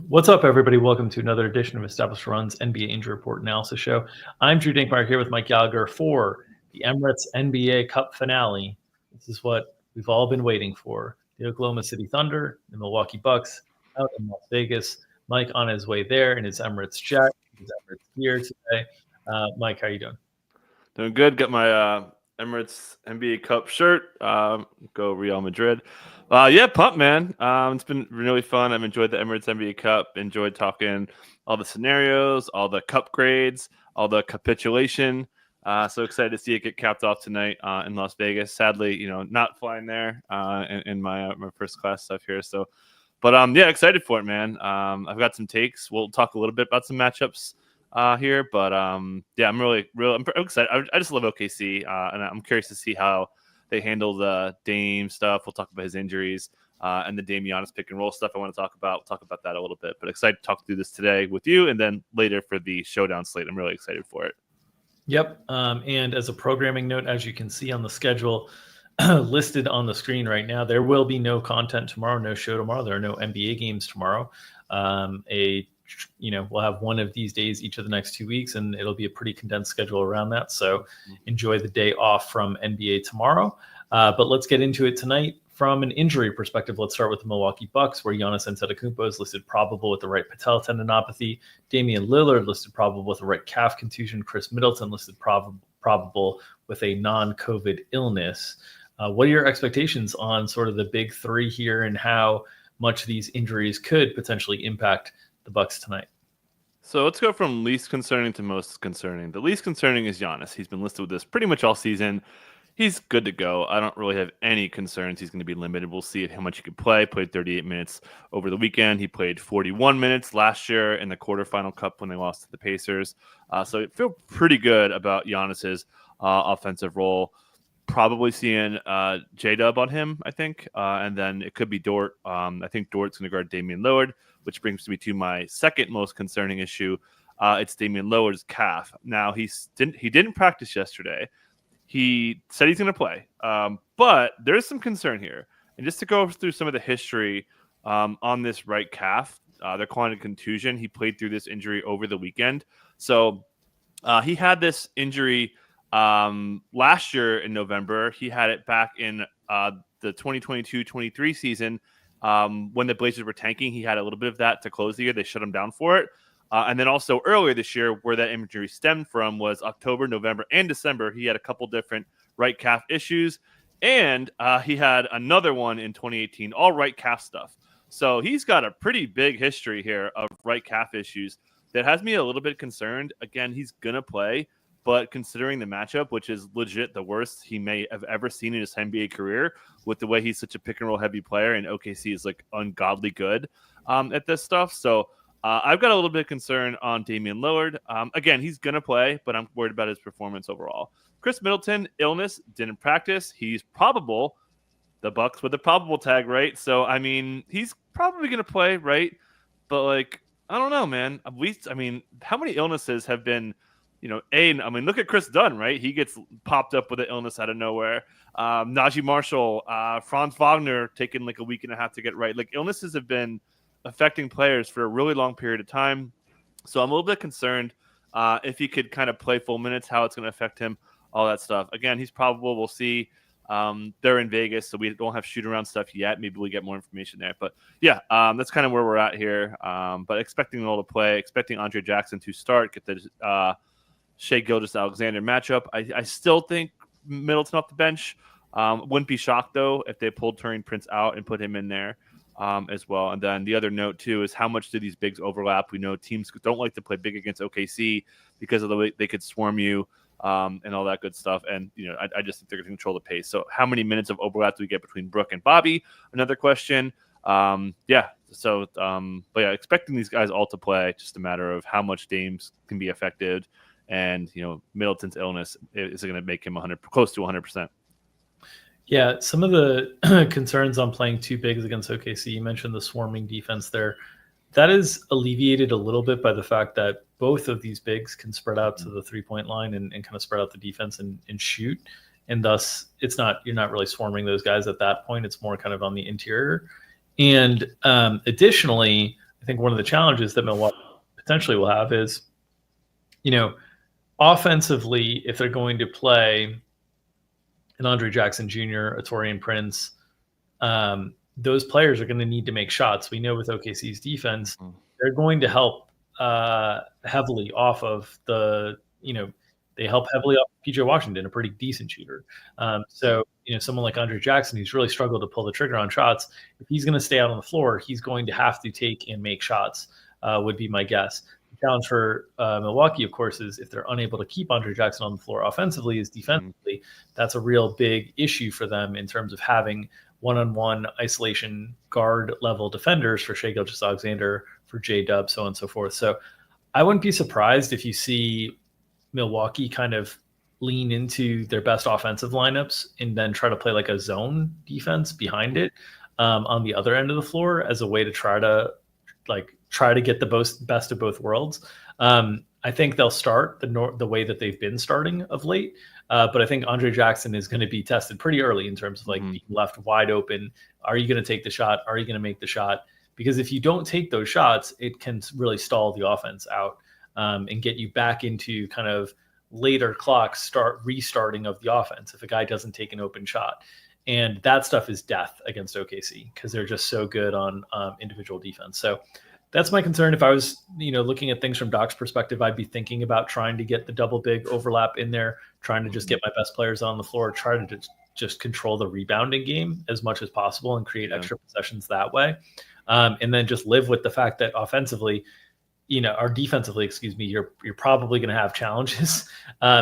What's up, everybody? Welcome to another edition of Established Run's NBA Injury Report Analysis Show. I'm Drew Dinkmeyer here with Mike Gallagher for the Emirates NBA Cup finale. This is what we've all been waiting for. The Oklahoma City Thunder, the Milwaukee Bucks out in Las Vegas. Mike on his way there in his Emirates jet, his Emirates gear today. Mike, how you doing? Doing good. Got my Emirates NBA Cup shirt. Go Real Madrid. Yeah, pumped, man. It's been really fun. I've enjoyed the Emirates NBA Cup. Enjoyed talking all the scenarios, all the cup grades, all the capitulation. So excited to see it get capped off tonight in Las Vegas. Sadly, not flying there in my first class stuff here. So, but yeah, excited for it, man. I've got some takes. We'll talk a little bit about some matchups here, but yeah, I'm I'm excited. I just love OKC, and I'm curious to see how they handle the Dame stuff. We'll talk about his injuries and the Dame Giannis pick and roll stuff. I want to talk about. We'll talk about that a little bit, but excited to talk through this today with you, and then later for the showdown slate. I'm really excited for it. Yep, and as a programming note, as you can see on the schedule listed on the screen right now, there will be no content tomorrow, no show tomorrow. There are no NBA games tomorrow. We'll have one of these days each of the next 2 weeks, and it'll be a pretty condensed schedule around that. So enjoy the day off from NBA tomorrow. But let's get into it tonight. From an injury perspective, let's start with the Milwaukee Bucks, where Giannis Antetokounmpo is listed probable with the right patella tendinopathy. Damian Lillard listed probable with a right calf contusion. Chris Middleton listed probable with a non-COVID illness. What are your expectations on sort of the big three here and how much these injuries could potentially impact the Bucks tonight? So let's go from least concerning to most concerning. The least concerning is Giannis. He's been listed with this pretty much all season. He's good to go. I don't really have any concerns. He's going to be limited. We'll see how much he can play. Played 38 minutes over the weekend. He played 41 minutes last year in the quarterfinal cup when they lost to the Pacers. So I feel pretty good about Giannis's offensive role. Probably seeing J-Dub on him, I think. And then it could be Dort. I think Dort's going to guard Damian Lillard, which brings me to my second most concerning issue. It's Damian Lillard's calf. Now, he didn't practice yesterday. He said he's going to play. But there's some concern here. And just to go through some of the history on this right calf, they're calling it a contusion. He played through this injury over the weekend. So he had this injury last year in November. He had it back in the 2022-23 season when the Blazers were tanking. He had a little bit of that to close the year. They shut him down for it. And then also earlier this year, where that injury stemmed from was October, November, and December. He had a couple different right calf issues. And he had another one in 2018, all right calf stuff. So he's got a pretty big history here of right calf issues that has me a little bit concerned. Again, he's going to play. But considering the matchup, which is legit the worst he may have ever seen in his NBA career, with the way he's such a pick and roll heavy player, and OKC is like ungodly good at this stuff. So I've got a little bit of concern on Damian Lillard. Again, he's going to play, but I'm worried about his performance overall. Chris Middleton, illness, didn't practice. He's probable. The Bucks with the probable tag, right? So, I mean, he's probably going to play, right? But, like, I don't know, man. At least, I mean, how many illnesses have been – look at Chris Dunn, right? He gets popped up with an illness out of nowhere. Najee Marshall, Franz Wagner taking like a week and a half to get right. Like illnesses have been affecting players for a really long period of time. So I'm a little bit concerned if he could kind of play full minutes, how it's going to affect him, all that stuff. Again, he's probable. We'll see. They're in Vegas, so we don't have shoot around stuff yet. Maybe we get more information there. But yeah, that's kind of where we're at here. But expecting them all to play, expecting Andre Jackson to start, get the Shai Gilgeous-Alexander matchup. I still think Middleton off the bench. Wouldn't be shocked, though, if they pulled Taurean Prince out and put him in there as well. And then the other note, too, is how much do these bigs overlap? We know teams don't like to play big against OKC because of the way they could swarm you and all that good stuff. And, I just think they're going to control the pace. So how many minutes of overlap do we get between Brook and Bobby? Another question. But yeah, expecting these guys all to play, just a matter of how much Dames can be affected. And, Middleton's illness is going to make him close to 100%. Yeah, some of the concerns on playing two bigs against OKC, you mentioned the swarming defense there. That is alleviated a little bit by the fact that both of these bigs can spread out to the three-point line and kind of spread out the defense and shoot. And thus, you're not really swarming those guys at that point. It's more kind of on the interior. And additionally, I think one of the challenges that Milwaukee potentially will have is, offensively, if they're going to play an Andre Jackson Jr., a Taurean Prince, those players are going to need to make shots. We know with OKC's defense, they're going to help heavily off of they help heavily off PJ Washington, a pretty decent shooter. So someone like Andre Jackson, who's really struggled to pull the trigger on shots, if he's going to stay out on the floor, he's going to have to take and make shots, would be my guess. The challenge for Milwaukee, of course, is if they're unable to keep Andre Jackson on the floor offensively, is defensively. That's a real big issue for them in terms of having one-on-one isolation guard level defenders for Shai Gilgeous-Alexander, for J-Dub, so on and so forth. So I wouldn't be surprised if you see Milwaukee kind of lean into their best offensive lineups and then try to play like a zone defense behind it on the other end of the floor as a way to try to get the best of both worlds. I think they'll start the way that they've been starting of late. But I think Andre Jackson is going to be tested pretty early in terms of being left wide open. Are you going to take the shot? Are you going to make the shot? Because if you don't take those shots, it can really stall the offense out and get you back into kind of later clock restarting of the offense if a guy doesn't take an open shot. And that stuff is death against OKC because they're just so good on individual defense. So that's my concern. If I was, looking at things from Doc's perspective, I'd be thinking about trying to get the double big overlap in there, trying to just get my best players on the floor, try to just control the rebounding game as much as possible and create extra possessions that way. And then just live with the fact that offensively, or defensively, you're probably going to have challenges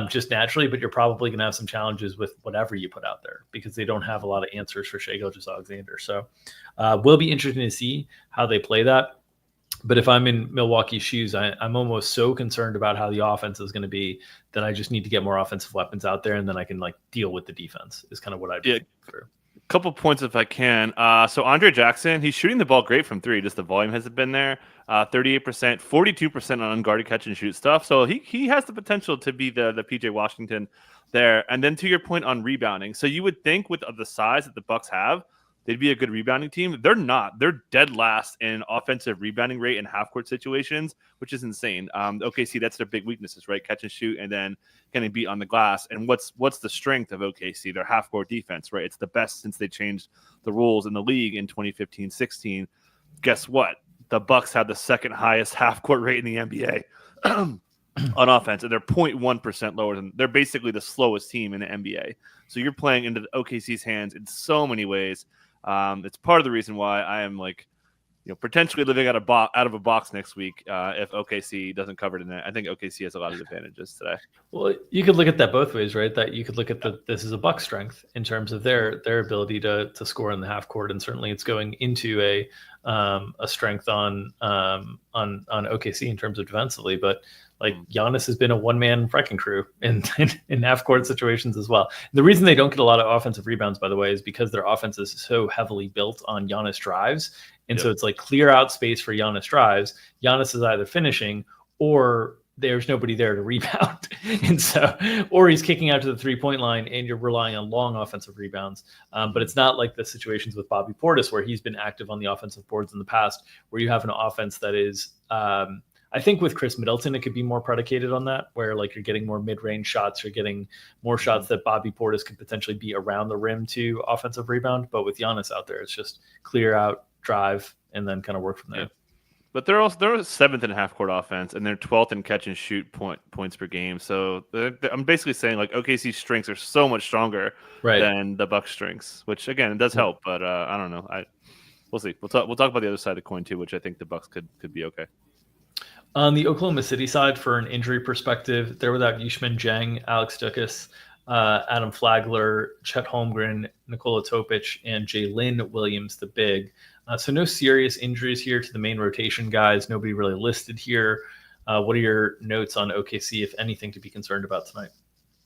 just naturally, but you're probably going to have some challenges with whatever you put out there because they don't have a lot of answers for Shai Gilgeous-Alexander. So will be interesting to see how they play that. But if I'm in Milwaukee's shoes, I'm almost so concerned about how the offense is going to be that I just need to get more offensive weapons out there, and then I can deal with the defense. Is kind of what I'd be through. A couple points if I can. So Andre Jackson, he's shooting the ball great from three. Just the volume hasn't been there. 38%, 42% on unguarded catch and shoot stuff. So he has the potential to be the PJ Washington there. And then to your point on rebounding, so you would think with the size that the Bucks have, they'd be a good rebounding team. They're not. They're dead last in offensive rebounding rate in half-court situations, which is insane. OKC, that's their big weaknesses, right? Catch and shoot, and then getting beat on the glass. And what's the strength of OKC? Their half-court defense, right? It's the best since they changed the rules in the league in 2015-16. Guess what? The Bucks have the second highest half-court rate in the NBA on offense, and they're 0.1% lower than. They're basically the slowest team in the NBA. So you're playing into the OKC's hands in so many ways. It's part of the reason why I am potentially living out of a box next week if OKC doesn't cover tonight. I think OKC has a lot of advantages today. Well, you could look at that both ways, right? That you could look at this is a Bucks strength in terms of their ability to score in the half court, and certainly it's going into a strength on OKC in terms of defensively, but. Giannis has been a one-man wrecking crew in half-court situations as well. The reason they don't get a lot of offensive rebounds, by the way, is because their offense is so heavily built on Giannis drives. And so it's clear out space for Giannis drives. Giannis is either finishing or there's nobody there to rebound. And so, or he's kicking out to the three-point line and you're relying on long offensive rebounds. But it's not like the situations with Bobby Portis where he's been active on the offensive boards in the past, where you have an offense that is I think with Chris Middleton, it could be more predicated on that, where you're getting more mid-range shots, you're getting more shots that Bobby Portis could potentially be around the rim to offensive rebound. But with Giannis out there, it's just clear out, drive, and then kind of work from there. Yeah. But they're seventh in half-court offense, and they're 12th in catch and shoot points per game. So I'm basically saying OKC's strengths are so much stronger than the Bucks' strengths, which again it does help. But I don't know. We'll see. We'll talk about the other side of the coin too, which I think the Bucks could be okay. On the Oklahoma City side, for an injury perspective, they're without Yushman Jang, Alex Dukas, Adam Flagler, Chet Holmgren, Nikola Topic, and Jalen Williams, the big. So no serious injuries here to the main rotation guys. Nobody really listed here. What are your notes on OKC, if anything, to be concerned about tonight?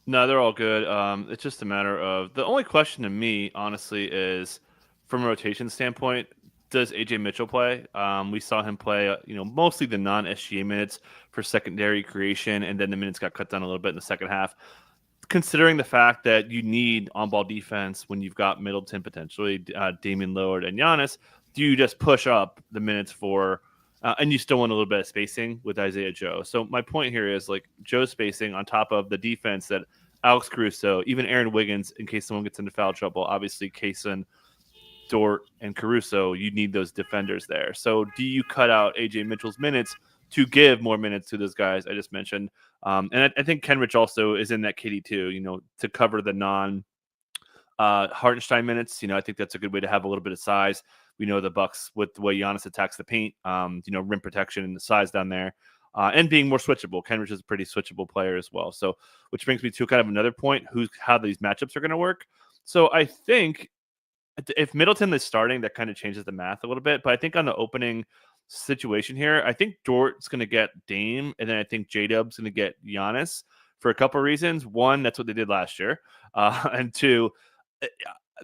No, they're all good. It's just a matter of the only question to me, honestly, is from a rotation standpoint, does AJ Mitchell play? We saw him play, mostly the non-SGA minutes for secondary creation, and then the minutes got cut down a little bit in the second half. Considering the fact that you need on-ball defense when you've got Middleton, potentially Damian Lillard, and Giannis, do you just push up the minutes for And you still want a little bit of spacing with Isaiah Joe. So my point here is like Joe's spacing on top of the defense that Alex Caruso, even Aaron Wiggins, in case someone gets into foul trouble, obviously Kaysen, Dort, and Caruso, you need those defenders there. So do you cut out AJ Mitchell's minutes to give more minutes to those guys I just mentioned? And I think Kenrich also is in that kitty too, to cover the Hartenstein minutes. I think that's a good way to have a little bit of size. We know the Bucks with the way Giannis attacks the paint, rim protection and the size down there, and being more switchable. Kenrich is a pretty switchable player as well. So, which brings me to kind of another point: how these matchups are going to work. So, I think if Middleton is starting, that kind of changes the math a little bit. But I think on the opening situation here, I think Dort's going to get Dame, and then I think J-Dub's going to get Giannis for a couple of reasons. One, that's what they did last year, and two,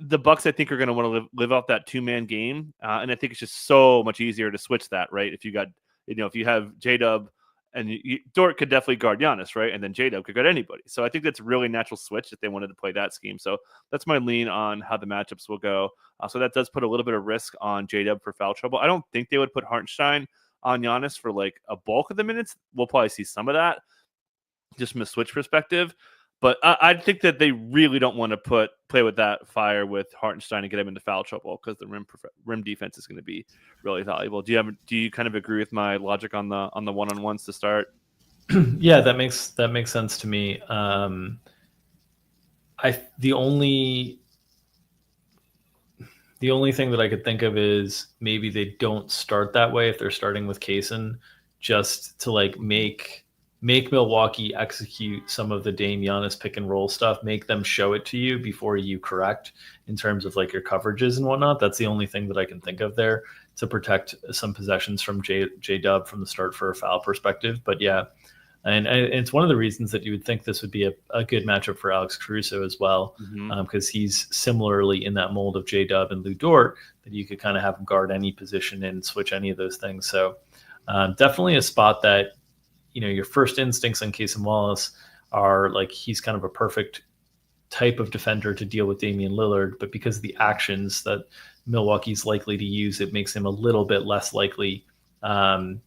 the Bucks, I think, are going to want to live off that 2-man game, and I think it's just so much easier to switch that, right? If you got, if you have J-Dub and Dort could definitely guard Giannis, right, and then J-Dub could guard anybody. So I think that's a really natural switch if they wanted to play that scheme. So that's my lean on how the matchups will go. So that does put a little bit of risk on J-Dub for foul trouble. I don't think they would put Hartenstein on Giannis for like a bulk of the minutes. We'll probably see some of that just from a switch perspective. But I think that they really don't want to play with that fire with Hartenstein and get him into foul trouble because the rim defense is going to be really valuable. Do you kind of agree with my logic on the one-on-ones to start? Yeah, that makes sense to me. The only thing that I could think of is maybe they don't start that way if they're starting with Kaysen, just to like make Milwaukee execute some of the Dame Giannis pick and roll stuff, make them show it to you before you correct in terms of like your coverages and whatnot. That's the only thing that I can think of there to protect some possessions from J-Dub from the start for a foul perspective. But yeah, and it's one of the reasons that you would think this would be a good matchup for Alex Caruso as well, because he's similarly in that mold of J-Dub and Lou Dort, that you could kind of have him guard any position and switch any of those things. So definitely a spot that, your first instincts on Kaysen Wallace are like he's kind of a perfect type of defender to deal with Damian Lillard, but because of the actions that Milwaukee's likely to use, it makes him a little bit less likely to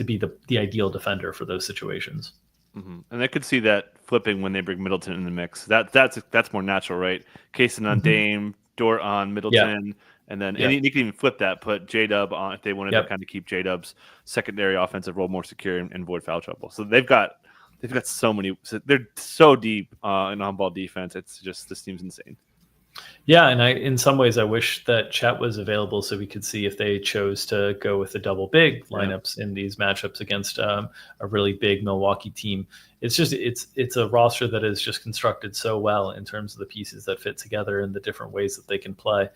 be the ideal defender for those situations. Mm-hmm. And I could see that flipping when they bring Middleton in the mix. That's more natural, right? Kaysen on Dame, Dort on Middleton. Yeah. And then and you can even flip that, put J-Dub on if they wanted to kind of keep J-Dub's secondary offensive role more secure and avoid foul trouble. So they've got so many. They're so deep in on-ball defense. It's just, this team's insane. Yeah, and in some ways I wish that Chet was available so we could see if they chose to go with the double big lineups in these matchups against a really big Milwaukee team. It's just it's a roster that is just constructed so well in terms of the pieces that fit together and the different ways that they can play.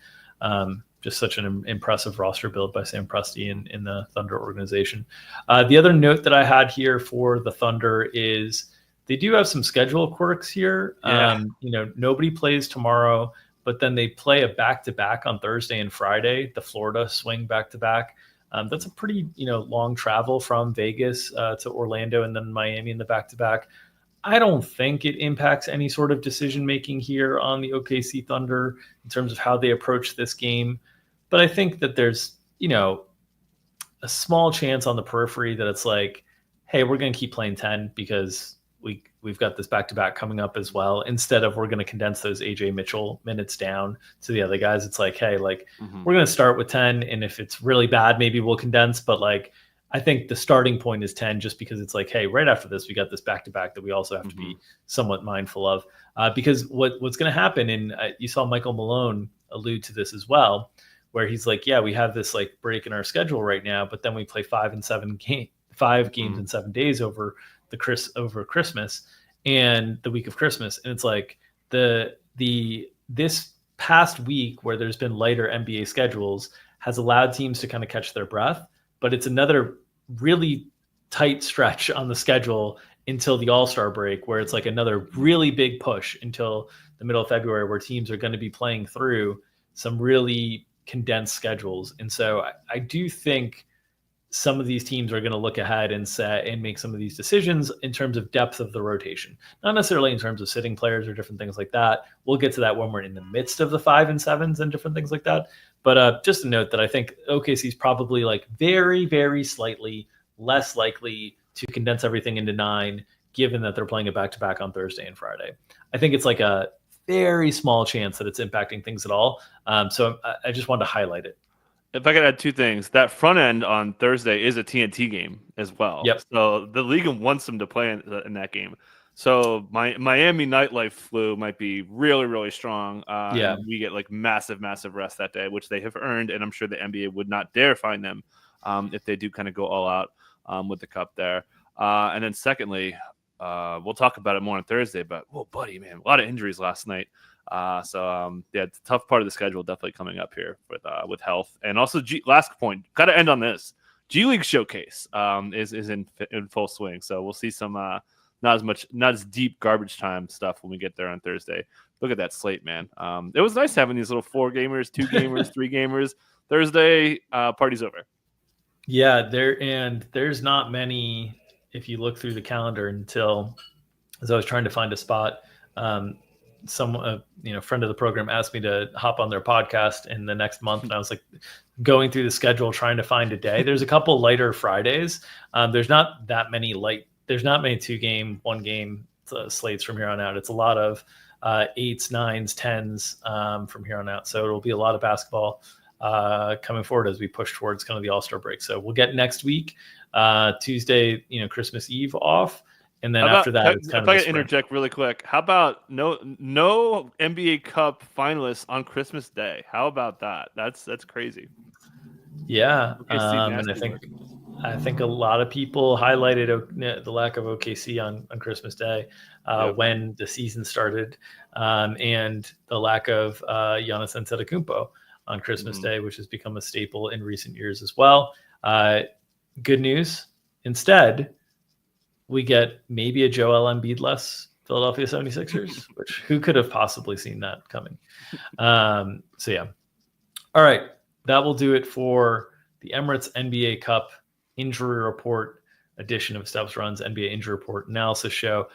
Just such an impressive roster build by Sam Presti in the Thunder organization. The other note that I had here for the Thunder is they do have some schedule quirks here. Yeah. Nobody plays tomorrow, but then they play a back-to-back on Thursday and Friday, the Florida swing back-to-back. That's a pretty, long travel from Vegas to Orlando and then Miami in the back-to-back. I don't think it impacts any sort of decision-making here on the OKC Thunder in terms of how they approach this game. But I think that there's, a small chance on the periphery that it's like, hey, we're going to keep playing 10 because we've got this back-to-back coming up as well. Instead of we're going to condense those AJ Mitchell minutes down to the other guys. It's like, hey, we're going to start with 10. And if it's really bad, maybe we'll condense. But I think the starting point is 10 just because it's like, hey, right after this, we got this back-to-back that we also have to be somewhat mindful of. Because what's going to happen, and you saw Michael Malone allude to this as well, where he's like, yeah, we have this break in our schedule right now, but then we play 5 games in 7 days over Christmas and the week of Christmas. And it's like this past week where there's been lighter NBA schedules has allowed teams to kind of catch their breath, but it's another really tight stretch on the schedule until the All-Star break, where it's like another really big push until the middle of February, where teams are going to be playing through some really condensed schedules. And so I do think some of these teams are going to look ahead and make some of these decisions in terms of depth of the rotation, not necessarily in terms of sitting players or different things like that. We'll get to that when we're in the midst of the 5 and 7s and different things like that. But just a note that I think OKC is probably like very, very slightly less likely to condense everything into 9, given that they're playing a back-to-back on Thursday and Friday. I think it's like a very small chance that it's impacting things at all. So I just wanted to highlight it. If I could add 2 things, that front end on Thursday is a TNT game as well. Yep. So the league wants them to play in that game. So my Miami nightlife flu might be really, really strong. Yeah. And we get like massive, massive rest that day, which they have earned. And I'm sure the NBA would not dare find them if they do kind of go all out with the cup there. And then secondly, we'll talk about it more on Thursday, but buddy, man, a lot of injuries last night. So it's a tough part of the schedule definitely coming up here with health. And also last point, got to end on this. G League Showcase is in full swing. So we'll see some not as deep garbage time stuff when we get there on Thursday. Look at that slate, man. It was nice having these little 4 gamers, 2 gamers, 3 gamers. Thursday, party's over. Yeah, there's not many if you look through the calendar until, as I was trying to find a spot, some friend of the program asked me to hop on their podcast in the next month, and I was like going through the schedule trying to find a day. There's a couple lighter Fridays. There's not many 2-game, 1-game slates from here on out. It's a lot of 8s, 9s, 10s from here on out. So it'll be a lot of basketball coming forward as we push towards kind of the All-Star break. So we'll get next week, Tuesday, Christmas Eve off. And then after that, it's kind of. If I can interject really quick, how about no NBA Cup finalists on Christmas Day? How about that? That's crazy. Yeah, and I think a lot of people highlighted the lack of OKC on Christmas Day when the season started, and the lack of Giannis Antetokounmpo on Christmas Day, which has become a staple in recent years as well. Good news, instead, we get maybe a Joel Embiid less Philadelphia 76ers, which who could have possibly seen that coming? So yeah. All right. That will do it for the Emirates NBA Cup Injury Report edition of Established Run's NBA Injury Report analysis show.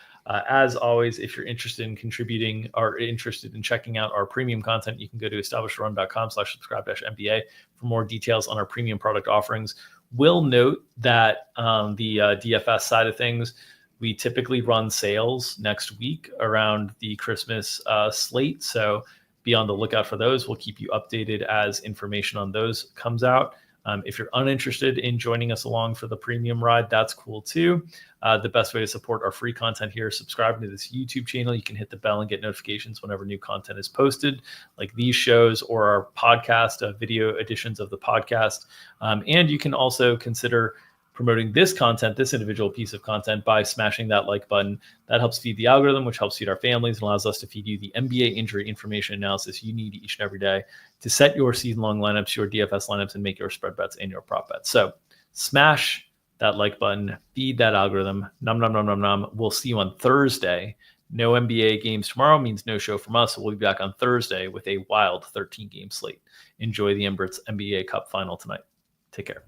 As always, if you're interested in contributing or interested in checking out our premium content, you can go to establishedrun.com/subscribe-MBA for more details on our premium product offerings. Will note that the DFS side of things, we typically run sales next week around the Christmas slate. So be on the lookout for those. We'll keep you updated as information on those comes out. If you're uninterested in joining us along for the premium ride, that's cool too. The best way to support our free content here is subscribing to this YouTube channel. You can hit the bell and get notifications whenever new content is posted, like these shows or our podcast, video editions of the podcast. And you can also consider promoting this content, this individual piece of content, by smashing that like button. That helps feed the algorithm, which helps feed our families and allows us to feed you the NBA injury information analysis you need each and every day to set your season-long lineups, your DFS lineups, and make your spread bets and your prop bets. So smash that like button, feed that algorithm. Nom, nom, nom, nom, nom. We'll see you on Thursday. No NBA games tomorrow means no show from us. So we'll be back on Thursday with a wild 13-game slate. Enjoy the Emirates NBA Cup final tonight. Take care.